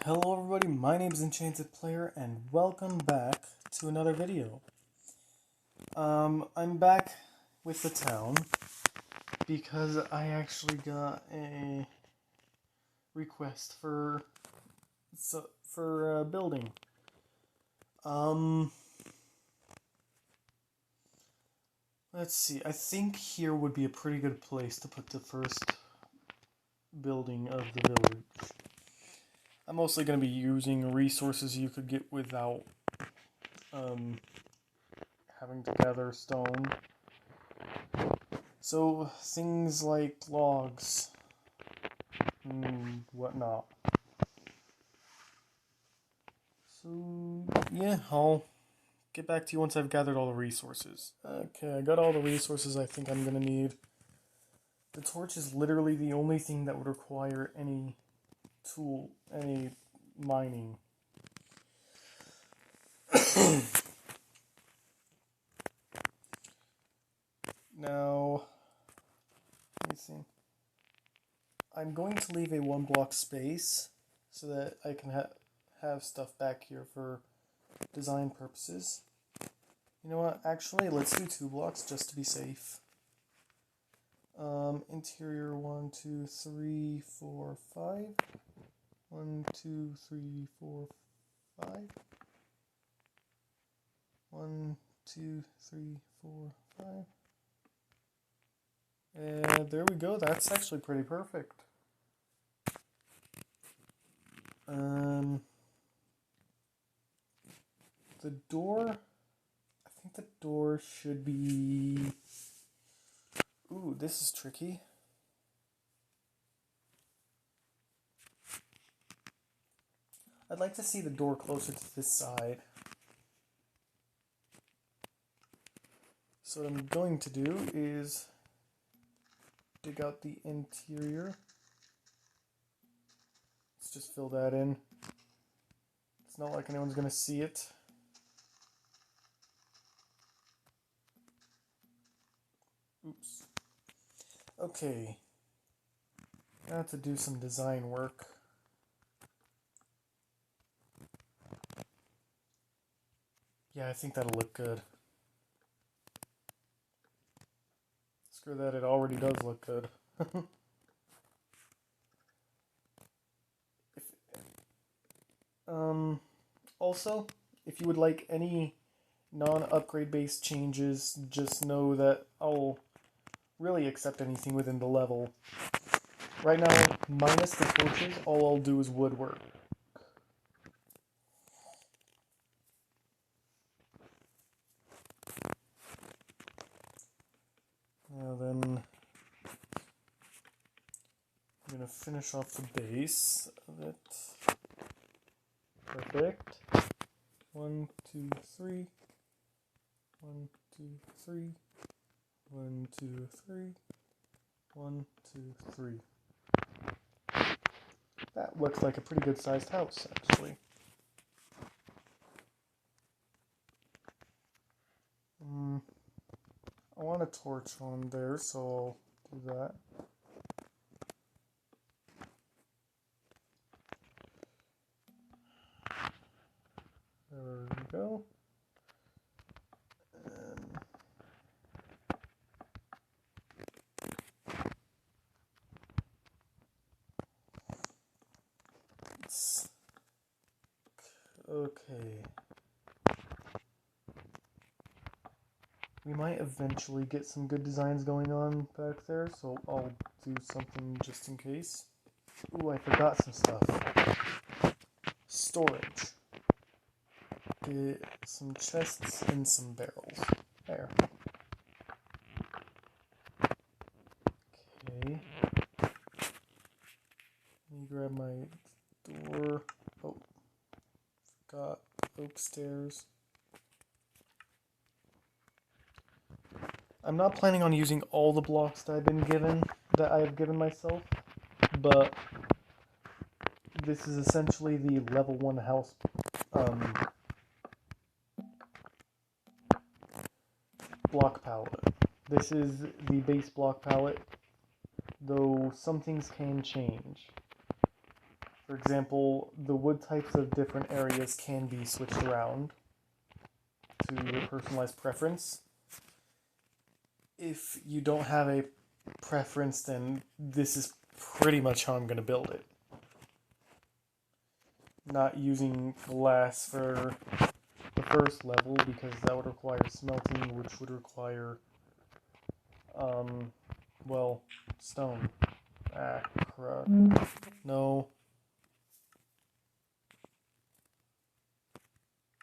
Hello everybody, my name is Enchanted Player and welcome back to another video. I'm back with the town because I actually got a request for building. Let's see, I think here would be a pretty good place to put the first building of the village. I'm mostly going to be using resources you could get without having to gather stone. So things like logs and whatnot. So yeah, I'll get back to you once I've gathered all the resources. Okay, I got all the resources I think I'm gonna need. The torch is literally the only thing that would require any mining. Now, let me see. I'm going to leave a 1 block space so that I can have stuff back here for design purposes. You know what? Actually, let's do 2 blocks just to be safe. Interior 1, 2, 3, 4, 5. 1, 2, 3, 4, 5. 1, 2, 3, 4, 5. And there we go. That's actually pretty perfect. The door, I think the door should be... Ooh, this is tricky. I'd like to see the door closer to this side. So what I'm going to do is dig out the interior. Let's just fill that in. It's not like anyone's going to see it. Oops. Okay. I have to do some design work. Yeah, I think that'll look good. Screw that, it already does look good. Also, if you would like any non-upgrade based changes, just know that I'll really accept anything within the level. Right now, minus the torches, all I'll do is woodwork. Now then, I'm going to finish off the base of it. Perfect. 1, 2, 3. 1, 2, 3. 1, 2, 3. 1, 2, 3. That looks like a pretty good sized house, actually. I want a torch on there, so I'll do that. There we go. Okay. We might eventually get some good designs going on back there, so I'll do something just in case. Ooh, I forgot some stuff. Storage. Get some chests and some barrels. There. Okay. Let me grab my door. Oh, forgot oak stairs. I'm not planning on using all the blocks that I have given myself, but this is essentially the level 1 house block palette. This is the base block palette, though some things can change. For example, the wood types of different areas can be switched around to your personalized preference. If you don't have a preference, then this is pretty much how I'm going to build it. Not using glass for the first level because that would require smelting, which would require, well, stone. Ah, crap. No.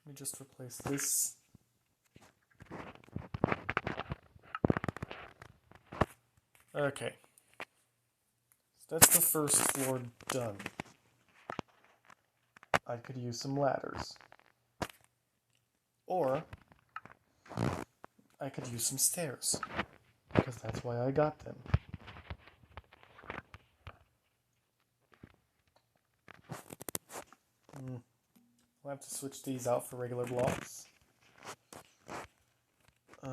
Let me just replace this. Okay. So that's the first floor done. I could use some ladders. Or I could use some stairs, because that's why I got them. I'll have to switch these out for regular blocks. So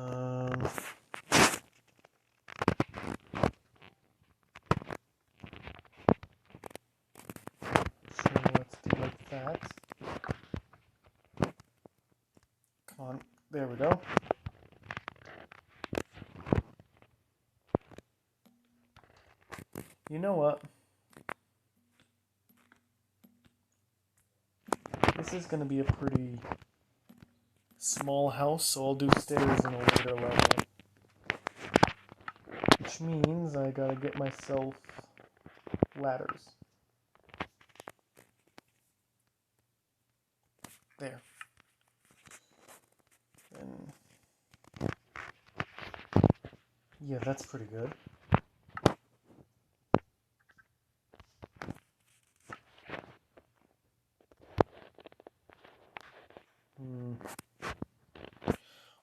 let's do like that. Come on, there we go. You know what? This is going to be a pretty small house, so I'll do stairs in a later level. Which means I gotta get myself ladders. There. And yeah, that's pretty good.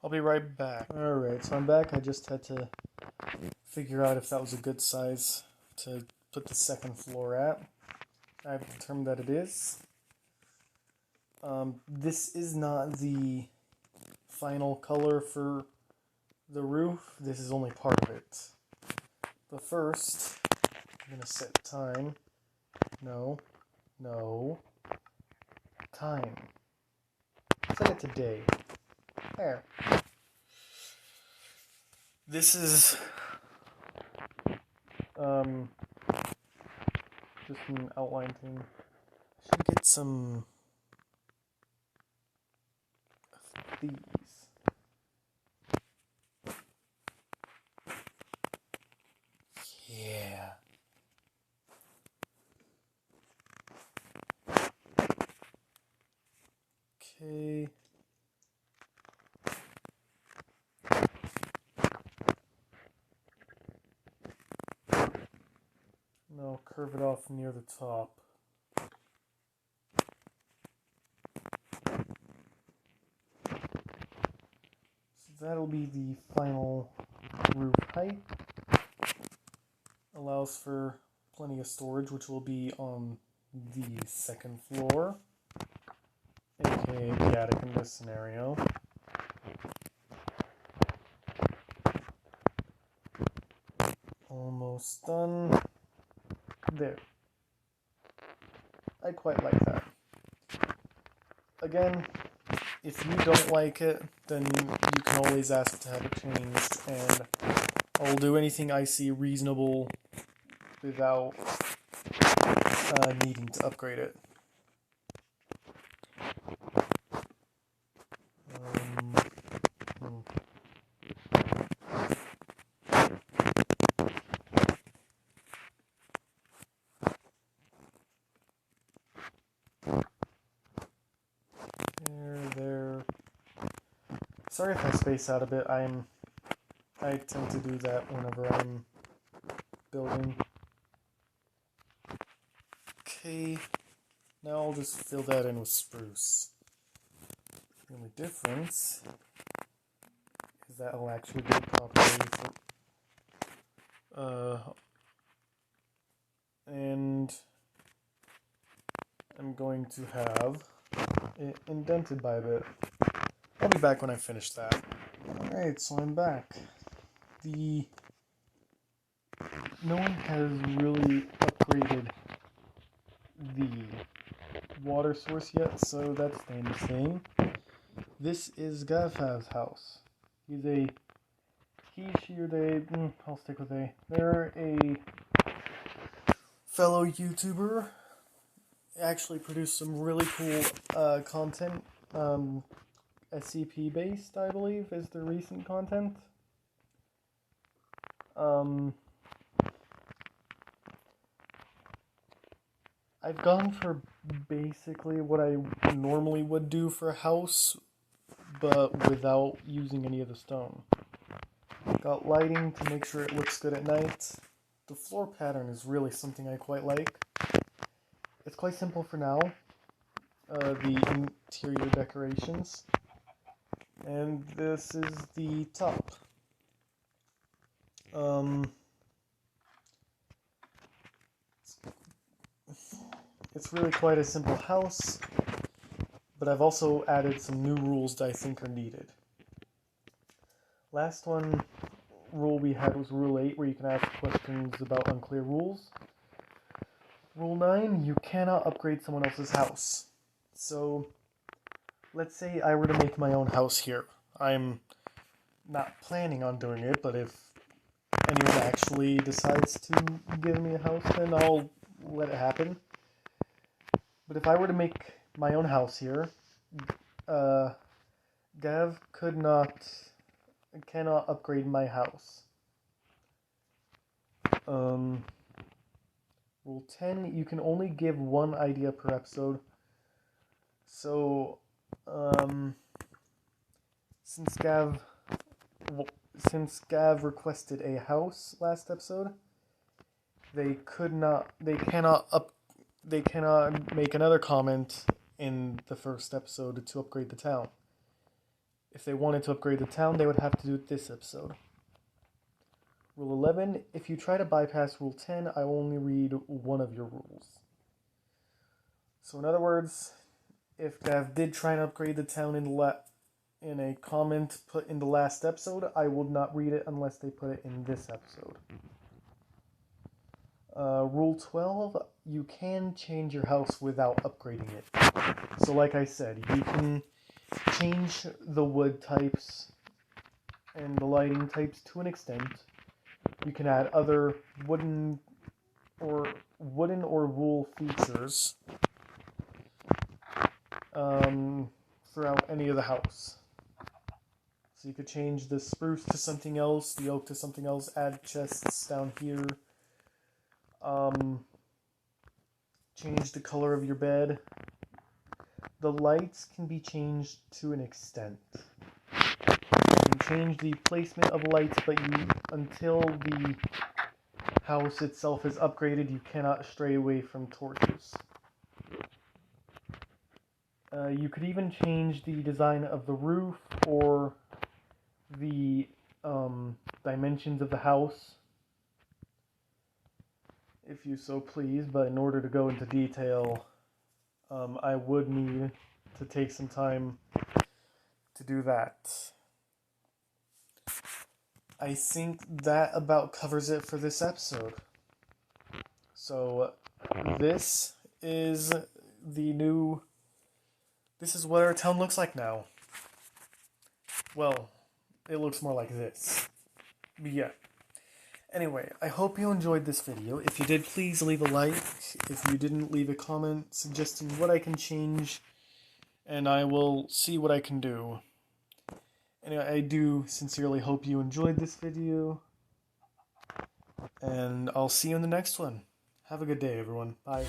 I'll be right back. Alright, so I'm back. I just had to figure out if that was a good size to put the second floor at. I've determined that it is. This is not the final color for the roof. This is only part of it. But first, I'm gonna set time. No. Time. Set it to day. There. This is just an outline thing. I should get some of these. Yeah. Okay. Now curve it off near the top. So that'll be the final roof height. Allows for plenty of storage, which will be on the second floor, aka the attic in this scenario. Almost done. There. I quite like that. Again, if you don't like it, then you can always ask to have it changed, and I'll do anything I see reasonable without needing to upgrade it. There. Sorry if I space out a bit. I tend to do that whenever I'm building. Okay, now I'll just fill that in with spruce. The only difference is that I'll actually get properly for, and I'm going to have it indented by a bit. I'll be back when I finish that. Alright, so I'm back. No one has really upgraded the water source yet, so that's staying the same. This is Gavhav's house. He, she, or they, I'll stick with they. They're a fellow YouTuber. Actually produced some really cool content. SCP based, I believe, is their recent content. I've gone for basically what I normally would do for a house, but without using any of the stone. Got lighting to make sure it looks good at night. The floor pattern is really something I quite like. It's quite simple for now, the interior decorations. And this is the top. It's really quite a simple house, but I've also added some new rules that I think are needed. Last rule we had was Rule 8, where you can ask questions about unclear rules. Rule 9, you cannot upgrade someone else's house. So, let's say I were to make my own house here. I'm not planning on doing it, but if anyone actually decides to give me a house, then I'll let it happen. But if I were to make my own house here, Gav cannot upgrade my house. Rule 10, you can only give one idea per episode. So, since Gav requested a house last episode, they cannot make another comment in the first episode to upgrade the town. If they wanted to upgrade the town, they would have to do it this episode. Rule 11, if you try to bypass Rule 10, I will only read one of your rules. So in other words, if Gav did try and upgrade the town in a comment put in the last episode, I will not read it unless they put it in this episode. Rule 12, you can change your house without upgrading it. So like I said, you can change the wood types and the lighting types to an extent. You can add other wooden or wool features throughout any of the house. So you could change the spruce to something else, the oak to something else, add chests down here. Change the color of your bed. The lights can be changed to an extent. You can change the placement of lights, but until the house itself is upgraded, you cannot stray away from torches. You could even change the design of the roof or the dimensions of the house, if you so please, but in order to go into detail, I would need to take some time to do that. I think that about covers it for this episode. So, this is what our town looks like now. Well, it looks more like this. But yeah. Anyway, I hope you enjoyed this video. If you did, please leave a like. If you didn't, leave a comment suggesting what I can change, and I will see what I can do. Anyway, I do sincerely hope you enjoyed this video, and I'll see you in the next one. Have a good day, everyone. Bye.